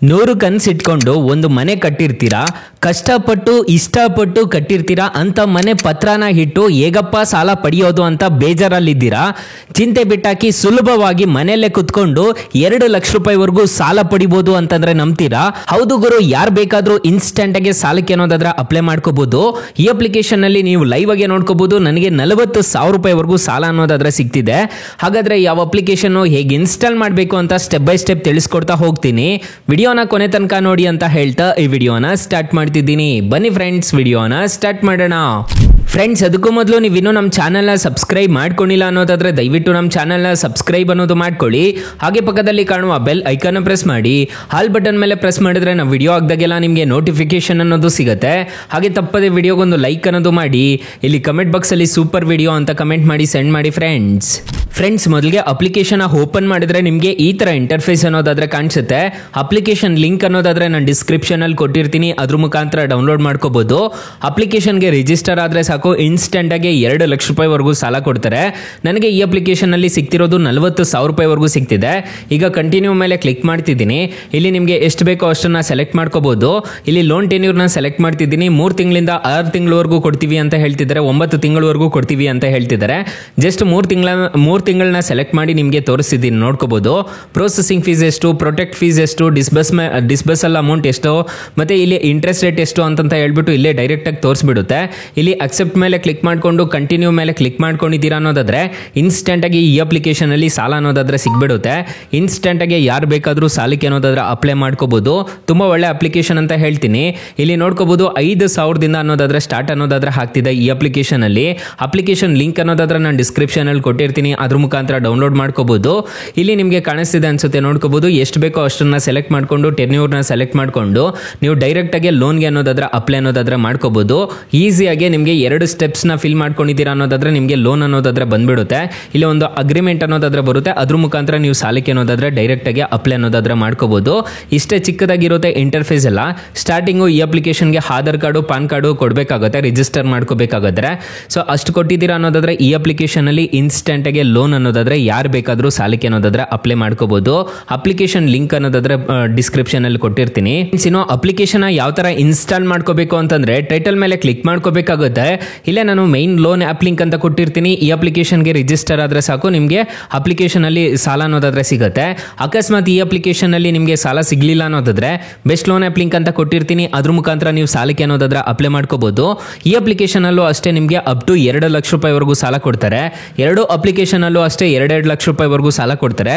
100 ಕನಸಿಟ್ಕೊಂಡು ಒಂದು ಮನೆ ಕಟ್ಟಿರ್ತೀರಾ, ಕಷ್ಟಪಟ್ಟು ಇಷ್ಟಪಟ್ಟು ಕಟ್ಟಿರ್ತೀರಾ ಅಂತ ಮನೆ ಪತ್ರನ ಇಟ್ಟು ಹೇಗಪ್ಪ ಸಾಲ ಪಡೆಯೋದು ಅಂತ ಬೇಜಾರಲ್ಲಿದ್ದೀರಾ. ಚಿಂತೆ ಬಿಟ್ಟಾಕಿ ಸುಲಭವಾಗಿ ಮನೆಯಲ್ಲೇ ಕುತ್ಕೊಂಡು 2 ಲಕ್ಷ ರೂಪಾಯಿವರೆಗೂ ಸಾಲ ಪಡಿಬೋದು ಅಂತಂದ್ರೆ ನಂಬ್ತೀರಾ? ಹೌದು ಗುರು, ಯಾರು ಬೇಕಾದ್ರೂ ಇನ್ಸ್ಟೆಂಟ್ ಆಗಿ ಸಾಲಕ್ಕೆ ಅನ್ನೋದಾದ್ರೆ ಅಪ್ಲೈ ಮಾಡ್ಕೋಬಹುದು. ಈ ಅಪ್ಲಿಕೇಶನ್ ಅಲ್ಲಿ ನೀವು ಲೈವ್ ಆಗಿ ನೋಡ್ಕೋಬಹುದು. ನನಗೆ 40,000 ರೂಪಾಯಿವರೆಗೂ ಸಾಲ ಅನ್ನೋದಾದ್ರೆ ಸಿಗ್ತಿದೆ. ಹಾಗಾದ್ರೆ ಯಾವ ಅಪ್ಲಿಕೇಶನ್ ಹೇಗೆ ಇನ್ಸ್ಟಾಲ್ ಮಾಡಬೇಕು ಅಂತ ಸ್ಟೆಪ್ ಬೈ ಸ್ಟೆಪ್ ತಿಳಿಸ್ಕೊಡ್ತಾ ಹೋಗ್ತೀನಿ. ವಿಡಿಯೋನ ಕೊನೆ ತನಕ ನೋಡಿ ಅಂತ ಹೇಳ್ತಾ ಈ ವಿಡಿಯೋನ ಸ್ಟಾರ್ಟ್ ಮಾಡ್ತಿದ್ದೀನಿ. ಬನ್ನಿ ಫ್ರೆಂಡ್ಸ್, ವಿಡಿಯೋನ ಸ್ಟಾರ್ಟ್ ಮಾಡೋಣ. ಫ್ರೆಂಡ್ಸ್, ಅದಕ್ಕೂ ಮೊದಲು ನೀವು ಇನ್ನೂ ನಮ್ಮ ಚಾನಲ್ನ ಸಬ್ಸ್ಕ್ರೈಬ್ ಮಾಡ್ಕೊಂಡಿಲ್ಲ ಅನ್ನೋದಾದ್ರೆ ದಯವಿಟ್ಟು ನಮ್ಮ ಚಾನಲ್ನ ಸಬ್ಸ್ಕ್ರೈಬ್ ಅನ್ನೋದು ಮಾಡ್ಕೊಳ್ಳಿ. ಹಾಗೆ ಪಕ್ಕದಲ್ಲಿ ಕಾಣುವ ಬೆಲ್ ಐಕಾನ್ ಪ್ರೆಸ್ ಮಾಡಿ. ಹಾಲ್ ಬಟನ್ ಮೇಲೆ ಪ್ರೆಸ್ ಮಾಡಿದ್ರೆ ನಾವು ವಿಡಿಯೋ ಹಾಕಿದಾಗೆಲ್ಲ ನಿಮಗೆ ನೋಟಿಫಿಕೇಶನ್ ಅನ್ನೋದು ಸಿಗುತ್ತೆ. ಹಾಗೆ ತಪ್ಪದೆ ವಿಡಿಯೋಗೊಂದು ಲೈಕ್ ಅನ್ನೋದು ಮಾಡಿ. ಇಲ್ಲಿ ಕಮೆಂಟ್ ಬಾಕ್ಸ್ ಅಲ್ಲಿ ಸೂಪರ್ ವಿಡಿಯೋ ಅಂತ ಕಮೆಂಟ್ ಮಾಡಿ ಸೆಂಡ್ ಮಾಡಿ ಫ್ರೆಂಡ್ಸ್. ಮೊದಲಿಗೆ ಅಪ್ಲಿಕೇಶನ್ ಓಪನ್ ಮಾಡಿದ್ರೆ ನಿಮಗೆ ಈ ತರ ಇಂಟರ್ಫೇಸ್ ಅನ್ನೋದಾದ್ರೆ ಕಾಣಿಸುತ್ತೆ. ಅಪ್ಲಿಕೇಶನ್ ಲಿಂಕ್ ಅನ್ನೋದಾದ್ರೆ ನಾನು ಡಿಸ್ಕ್ರಿಪ್ಷನ್ ಅಲ್ಲಿ ಕೊಟ್ಟಿರ್ತೀನಿ, ಅದ್ರ ಮುಖಾಂತರ ಡೌನ್ಲೋಡ್ ಮಾಡ್ಕೋಬಹುದು. ಅಪ್ಲಿಕೇಶನ್ಗೆ ರಿಜಿಸ್ಟರ್ ಆದ್ರೆ ಸಾಕು, ಇನ್ಸ್ಟೆಂಟ್ ಆಗಿ 2 ಲಕ್ಷ ರೂಪಾಯಿವರೆಗೂ ಸಾಲ ಕೊಡ್ತಾರೆ. ನನಗೆ ಈ ಅಪ್ಲಿಕೇಶನ್ ಅಲ್ಲಿ ಸಿಗ್ತಿರೋದು 40,000 ರೂಪಾಯಿವರೆಗೂ ಸಿಗ್ತಿದೆ. ಈಗ ಕಂಟಿನ್ಯೂ ಮೇಲೆ ಕ್ಲಿಕ್ ಮಾಡ್ತಿದ್ದೀನಿ. ಇಲ್ಲಿ ನಿಮಗೆ ಎಷ್ಟು ಬೇಕೋ ಅಷ್ಟನ್ನ ಸೆಲೆಕ್ಟ್ ಮಾಡ್ಕೋಬಹುದು. ಇಲ್ಲಿ ಲೋನ್ ಟೆನ್ಯೂರ್ನ ಸೆಲೆಕ್ಟ್ ಮಾಡ್ತಿದ್ದೀನಿ. 3 ತಿಂಗಳಿಂದ 6 ತಿಂಗಳವರೆಗೂ ಕೊಡ್ತೀವಿ ಅಂತ ಹೇಳ್ತಿದ್ದಾರೆ, 9 ತಿಂಗಳವರೆಗೂ ಕೊಡ್ತೀವಿ ಅಂತ ಹೇಳ್ತಿದ್ದಾರೆ. ಜಸ್ಟ್ 3 ತಿಂಗಳನ್ನ ಸೆಲೆಕ್ಟ್ ಮಾಡಿ ನಿಮಗೆ ತೋರಿಸ್ತಿದ್ದೀನಿ, ನೋಡ್ಕೋಬಹುದು. ಪ್ರೊಸೆಸಿಂಗ್ ಫೀಸ್ ಎಷ್ಟು, ಪ್ರೊಟೆಕ್ಟ್ ಫೀಸ್ ಎಷ್ಟು, ಡಿಸ್ಬರ್ಸಲ್ ಅಮೌಂಟ್ ಎಷ್ಟು, ಮತ್ತೆ ಇಲ್ಲಿ ಇಂಟ್ರೆಸ್ಟ್ ರೇಟ್ ಎಷ್ಟು ಅಂತ ಹೇಳ್ಬಿಟ್ಟು ಇಲ್ಲೇ ಡೈರೆಕ್ಟ್ ಆಗಿ ತೋರಿಸ್ಬಿಡುತ್ತೆ. ಇಲ್ಲಿ ಅಕ್ಸೆಪ್ಟ್ ಮೇಲೆ ಕ್ಲಿಕ್ ಮಾಡ್ಕೊಂಡು ಕಂಟಿನ್ಯೂ ಮೇಲೆ ಕ್ಲಿಕ್ ಮಾಡ್ಕೊಂಡಿದ್ದೀರಾ ಅನ್ನೋದಾದ್ರೆ ಇನ್ಸ್ಟೆಂಟ್ ಆಗಿ ಈ ಅಪ್ಲಿಕೇಶನ್ ಅಲ್ಲಿ ಸಾಲ ಅನ್ನೋದಾದ್ರೆ ಸಿಗ್ಬಿಡುತ್ತೆ. ಇನ್ಸ್ಟೆಂಟ್ ಆಗಿ ಯಾರು ಬೇಕಾದ್ರೂ ಸಾಲಕ್ಕೆ ಅನ್ನೋದಾದ್ರೆ ಅಪ್ಲೈ ಮಾಡ್ಕೋಬಹುದು. ತುಂಬಾ ಒಳ್ಳೆ ಅಪ್ಲಿಕೇಶನ್ ಅಂತ ಹೇಳ್ತೀನಿ. ಇಲ್ಲಿ ನೋಡ್ಕೋಬಹುದು 5,000ದಿಂದ ಅನ್ನೋದಾದ್ರೆ ಸ್ಟಾರ್ಟ್ ಅನ್ನೋದಾದ್ರೆ ಆಗ್ತಿದೆ ಈ ಅಪ್ಲಿಕೇಶನ್ ಅಲ್ಲಿ. ಅಪ್ಲಿಕೇಶನ್ ಲಿಂಕ್ ಅನ್ನೋದಾದ್ರೆ ನಾನು ಡಿಸ್ಕ್ರಿಪ್ಷನ್ ಅಲ್ಲಿ ಕೊಟ್ಟಿರ್ತೀನಿ, ಅದ್ರ ಮುಖಾಂತರ ಡೌನ್ಲೋಡ್ ಮಾಡ್ಕೋಬಹುದು. ಇಲ್ಲಿ ನಿಮಗೆ ಕಾಣಿಸ್ತಿದೆ ಅನ್ಸುತ್ತೆ, ನೋಡ್ಕೋಬಹುದು. ಎಷ್ಟು ಬೇಕೋ ಅಷ್ಟನ್ನ ಸೆಲೆಕ್ಟ್ ಮಾಡ್ಕೊಂಡು ಟೆನ್ಯೂರ್ನ ಸೆಲೆಕ್ಟ್ ಮಾಡ್ಕೊಂಡು ನೀವು ಡೈರೆಕ್ಟ್ ಆಗಿ ಲೋನ್ಗೆ ಅನ್ನೋದಾದ್ರೆ ಅಪ್ಲೈ ಅನ್ನೋದಾದ್ರೆ ಮಾಡ್ಕೋಬಹುದು. ಈಸಿಯಾಗಿ ನಿಮಗೆ 2 ಸ್ಟೆಪ್ಸ್ ನ ಫಿಲ್ ಮಾಡ್ಕೊಂಡಿದ್ದೀರಾ ಅನ್ನೋದಾದ್ರೆ ನಿಮಗೆ ಲೋನ್ ಅನ್ನೋದಾದ್ರೆ ಬಂದ್ಬಿಡುತ್ತೆ. ಇಲ್ಲಿ ಒಂದು ಅಗ್ರಿಮೆಂಟ್ ಅನ್ನೋದಾದ್ರೆ ಬರುತ್ತೆ, ಅದ್ರ ಮುಖಾಂತರ ನೀವು ಸಾಲಕ್ಕೆ ಅನ್ನೋದಾದ್ರೆ ಡೈರೆಕ್ಟ್ ಆಗಿ ಅಪ್ಲೈ ಅನ್ನೋದಾದ್ರೆ ಮಾಡ್ಕೋಬಹುದು. ಇಷ್ಟೇ ಚಿಕ್ಕದಾಗಿರುತ್ತೆ ಇಂಟರ್ಫೇಸ್ ಎಲ್ಲ. ಸ್ಟಾರ್ಟಿಂಗು ಈ ಅಪ್ಲಿಕೇಶನ್ಗೆ ಆಧಾರ್ ಕಾರ್ಡು, ಪಾನ್ ಕಾರ್ಡು ಕೊಡಬೇಕಾಗುತ್ತೆ, ರಿಜಿಸ್ಟರ್ ಮಾಡ್ಕೋಬೇಕಾಗುತ್ತೆ. ಸೊ ಅಷ್ಟು ಕೊಟ್ಟಿದ್ದೀರಾ ಅನ್ನೋದಾದ್ರೆ ಈ ಅಪ್ಲಿಕೇಶನ್ ಅಲ್ಲಿ ಇನ್ಸ್ಟೆಂಟ್ ಆಗಿ ಲೋನ್ ಅನ್ನೋದಾದ್ರೆ ಯಾರು ಬೇಕಾದ್ರೂ ಸಾಲಕ್ಕೆ ಅನ್ನೋದಾದ್ರೆ ಅಪ್ಲೈ ಮಾಡ್ಕೋಬಹುದು. ಅಪ್ಲಿಕೇಶನ್ ಲಿಂಕ್ ಅನ್ನೋದಾದ್ರೆ ಡಿಸ್ಕ್ರಿಪ್ಷನ್ ಅಲ್ಲಿ ಕೊಟ್ಟಿರ್ತೀನಿ. ಇನ್ನು ಅಪ್ಲಿಕೇಶನ್ ಯಾವ ತರ ಇನ್ಸ್ಟಾಲ್ ಮಾಡ್ಕೋಬೇಕು ಅಂತಂದ್ರೆ ಟೈಟಲ್ ಮೇಲೆ ಕ್ಲಿಕ್ ಮಾಡ್ಕೋಬೇಕಾಗುತ್ತೆ. ಇಲ್ಲೇ ನಾನು ಮೈನ್ ಲೋನ್ ಆಪ್ ಲಿಂಕ್ ಅಂತ ಕೊಟ್ಟಿರ್ತೀನಿ. ಈ ಅಪ್ಲಿಕೇಶನ್ಗೆ ರಿಜಿಸ್ಟರ್ ಆದ್ರೆ ಸಾಕು, ನಿಮಗೆ ಅಪ್ಲಿಕೇಶನ್ ಅಲ್ಲಿ ಸಾಲ ಅನ್ನೋದಾದ್ರೆ ಸಿಗುತ್ತೆ. ಅಕಸ್ಮಾತ್ ಈ ಅಪ್ಲಿಕೇಶನ್ ಅಲ್ಲಿ ನಿಮಗೆ ಸಾಲ ಸಿಗ್ಲಿಲ್ಲ ಅನ್ನೋದಾದ್ರೆ ಬೆಸ್ಟ್ ಲೋನ್ ಆಪ್ ಲಿಂಕ್ ಅಂತ ಕೊಟ್ಟಿರ್ತೀನಿ, ಅದ್ರ ಮುಖಾಂತರ ನೀವು ಸಾಲಕ್ಕೆ ಅನ್ನೋದಾದ್ರೆ ಅಪ್ಲೈ ಮಾಡ್ಕೋಬಹುದು. ಈ ಅಪ್ಲಿಕೇಶನ್ ಅಲ್ಲೂ ಅಷ್ಟೇ ನಿಮಗೆ ಅಪ್ ಟು 2 ಲಕ್ಷ ರೂಪಾಯಿವರೆಗೂ ಸಾಲ ಕೊಡ್ತಾರೆ. 2 ಅಪ್ಲಿಕೇಶನ್ ಅಲ್ಲೂ ಅಷ್ಟೇ 2 ಲಕ್ಷ ರೂಪಾಯಿವರೆಗೂ ಸಾಲ ಕೊಡ್ತಾರೆ.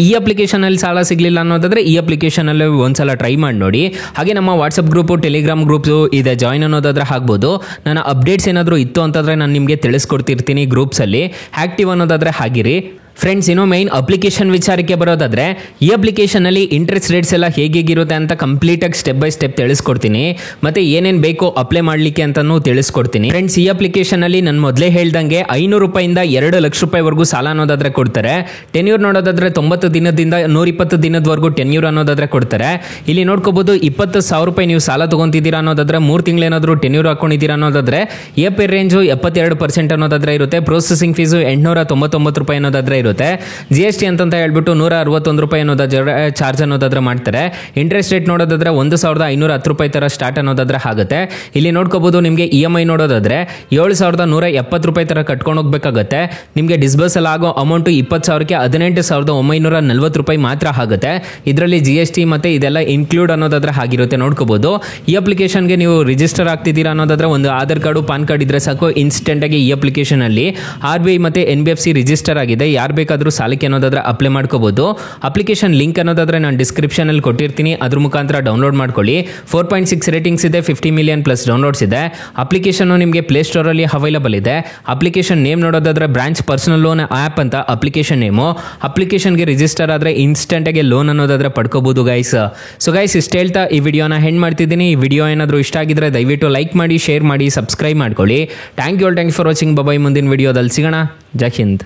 ಈ ಅಪ್ಲಿಕೇಶನ್ ಅಲ್ಲಿ ಸಾಲ ಸಿಗ್ಲಿಲ್ಲ ಅನ್ನೋದಾದ್ರೆ ಈ ಅಪ್ಲಿಕೇಶನ್ ಅಲ್ಲಿ ಒಂದ್ಸಲ ಟ್ರೈ ಮಾಡಿ ನೋಡಿ. ಹಾಗೆ ನಮ್ಮ ವಾಟ್ಸ್ಆಪ್ ಗ್ರೂಪ್, ಟೆಲಿಗ್ರಾಮ್ ಗ್ರೂಪ್ ಇದೆ, ಜಾಯಿನ್ ಅನ್ನೋದಾದ್ರೆ ಆಗ್ಬೋದು. ನನ್ನ ಅಪ್ಡೇಟ್ಸ್ ಏನಾದರೂ ಇತ್ತು ಅಂತಂದ್ರೆ ನಾನು ನಿಮಗೆ ತಿಳಿಸ್ಕೊಡ್ತಿರ್ತೀನಿ ಗ್ರೂಪ್ಸ್ ಅಲ್ಲಿ. ಆಕ್ಟಿವ್ ಅನ್ನೋದಾದ್ರೆ ಆಗಿರಿ. ಫ್ರೆಂಡ್ಸ್, ಇನ್ನು ಮೈನ್ ಅಪ್ಲಿಕೇಶನ್ ವಿಚಾರಕ್ಕೆ ಬರೋದಾದ್ರೆ ಈ ಅಪ್ಲಿಕೇಶನ್ ಅಲ್ಲಿ ಇಂಟ್ರೆಸ್ಟ್ ರೇಟ್ಸ್ ಎಲ್ಲ ಹೇಗಿರುತ್ತೆ ಅಂತ ಕಂಪ್ಲೀಟ್ ಆಗಿ ಸ್ಟೆಪ್ ಬೈ ಸ್ಟೆಪ್ ತಿಳಿಸ್ಕೊಡ್ತೀನಿ. ಮತ್ತೆ ಏನೇನ್ ಬೇಕು ಅಪ್ಲೈ ಮಾಡ್ಲಿಕ್ಕೆ ಅಂತಾನು ತಿಳಿಸ್ಕೊಡ್ತೀನಿ. ಫ್ರೆಂಡ್ಸ್, ಈ ಅಪ್ಲಿಕೇಶನ್ ಅಲ್ಲಿ ನಾನು ಮೊದಲೇ ಹೇಳ್ದಂಗೆ 500 ರೂಪಾಯಿಂದ 2 ಲಕ್ಷ ರೂಪಾಯಿವರೆಗೂ ಸಾಲ ಅನ್ನೋದಾದ್ರೆ ಕೊಡ್ತಾರೆ. ಟೆನ್ಯೂರ್ ನೋಡೋದಾದ್ರೆ 90 ದಿನದಿಂದ 120 ದಿನದವರೆಗೂ ಟೆನ್ಯೂರ್ ಅನ್ನೋದಾದ್ರೆ ಕೊಡ್ತಾರೆ. ಇಲ್ಲಿ ನೋಡ್ಕೋಬಹುದು 20,000 ರೂಪಾಯಿ ನೀವು ಸಾಲ ತಗೊಂತಿದ್ದೀರಾ ಅನ್ನೋದಾದ್ರೆ 3 ತಿಂಗಳೇನಾದ್ರೂ ಟೆನ್ಯೂರ್ ಹಾಕೊಂಡಿದ್ದೀರಾ ಅನ್ನೋದಾದ್ರೆ ಎ ರೇಂಜು 72% ಅನ್ನೋದಾದ್ರೆ ಇರುತ್ತೆ. ಪ್ರೊಸೆಸಿಂಗ್ ಫೀಸು 899 ರೂಪಾಯಿ ಅನ್ನೋದಾದ್ರೆ ಇರುತ್ತೆ. GST ಅಂತ ಹೇಳ್ಬಿಟ್ಟು 161 ರೂಪಾಯಿ ಅನ್ನೋದಾದ್ರೆ ಚಾರ್ಜ್ ಅನ್ನೋದಾದ್ರೆ ಮಾಡ್ತಾರೆ. ಇಂಟ್ರೆಸ್ಟ್ ರೇಟ್ ನೋಡೋದಾದ್ರೆ 1,510 ರೂಪಾಯಿ ತರ ಸ್ಟಾರ್ಟ್ ಅನ್ನೋದಾದ್ರೆ ಆಗುತ್ತೆ. ಇಲ್ಲಿ ನೋಡ್ಕೋಬಹುದು ನಿಮಗೆ EMI ನೋಡೋದಾದ್ರೆ 7,170 ರೂಪಾಯಿ ತರ ಕಟ್ಕೊಂಡು ಹೋಗ್ಬೇಕಾಗತ್ತೆ. ನಿಮಗೆ ಡಿಸ್ಬರ್ಸಲ್ ಆಗೋ ಅಮೌಂಟ್ 20,000ಕ್ಕೆ 18,940 ರೂಪಾಯಿ ಮಾತ್ರ ಆಗುತ್ತೆ. ಇದರಲ್ಲಿ GST ಮತ್ತೆ ಇದೆಲ್ಲ ಇನ್ಕ್ಲೂಡ್ ಅನ್ನೋದಾದ್ರೆ ಆಗಿರುತ್ತೆ, ನೋಡ್ಕೋಬಹುದು. ಈ ಅಪ್ಲಿಕೇಶನ್ಗೆ ನೀವು ರಿಜಿಸ್ಟರ್ ಆಗ್ತಿದ್ದೀರಾ ಅನ್ನೋದಾದ್ರೆ ಒಂದು ಆಧಾರ್ ಕಾರ್ಡು, ಪಾನ್ ಕಾರ್ಡ್ ಇದ್ರೆ ಸಾಕು. ಇನ್ಸ್ಟೆಂಟ್ ಆಗಿ ಈ ಅಪ್ಲಿಕೇಶನ್ ಅಲ್ಲಿ RBI ಮತ್ತೆ NBFC ರಿಜಿಸ್ಟರ್ ಆಗಿದೆ. ಯಾರು ಬೇಕಾದ್ರೂ ಸಾಲಕ್ಕೆ ಅನ್ನೋದಾದ್ರೆ ಅಪ್ಲೈ ಮಾಡ್ಕೋಬಹುದು. ಅಪ್ಲಿಕೇಶನ್ ಲಿಂಕ್ ಅನ್ನೋದಾದ್ರೆ ನಾನು ಡಿಸ್ಕ್ರಿಪ್ಷನ್ ಅಲ್ಲಿ ಕೊಟ್ಟಿರ್ತೀನಿ, ಅದ್ರ ಮುಖಾಂತರ ಡೌನ್ಲೋಡ್ ಮಾಡ್ಕೊಳ್ಳಿ. 4.6 ರೇಟಿಂಗ್ಸ್ ಇದೆ, 50 ಮಿಲಿಯನ್ ಪ್ಲಸ್ ಡೌನ್ಲೋಡ್ಸ್ ಇದೆ. ಅಪ್ಲಿಕೇಶನ್ ನಿಮಗೆ ಪ್ಲೇ ಸ್ಟೋರ್ ಅಲ್ಲಿ ಅವೈಲಬಲ್ ಇದೆ. ಅಪ್ಲಿಕೇಶನ್ ನೇಮ್ ನೋಡೋದಾದ್ರೆ ಬ್ರಾಂಚ್ ಪರ್ಸನಲ್ ಲೋನ್ ಆಪ್ ಅಂತ ಅಪ್ಲಿಕೇಶನ್ ನೇಮು. ಅಪ್ಲಿಕೇಶನ್ಗೆ ರಿಜಿಸ್ಟರ್ ಆದ್ರೆ ಇನ್ಸ್ಟೆಂಟ್ ಆಗಿ ಲೋನ್ ಅನ್ನೋದಾದ್ರೆ ಪಡ್ಕೋಬಹುದು ಗೈಸ್. ಸೊ ಗೈಸ್, ಇಷ್ಟ ಹೇಳ್ತಾ ಈ ವಿಡಿಯೋನ ಹೆಂಡ್ ಮಾಡ್ತಿದ್ದೀನಿ. ಈ ವಿಡಿಯೋ ಏನಾದರೂ ಇಷ್ಟ ಆಗಿದ್ರೆ ದಯವಿಟ್ಟು ಲೈಕ್ ಮಾಡಿ, ಶೇರ್ ಮಾಡಿ, ಸಬ್ಸ್ಕ್ರೈಬ್ ಮಾಡ್ಕೊಳ್ಳಿ. Thank you for watching. Bye. ಮುಂದಿನ ವಿಡಿಯೋದಲ್ಲಿ ಸಿಗೋಣ. ಜೈ ಹಿಂದ್.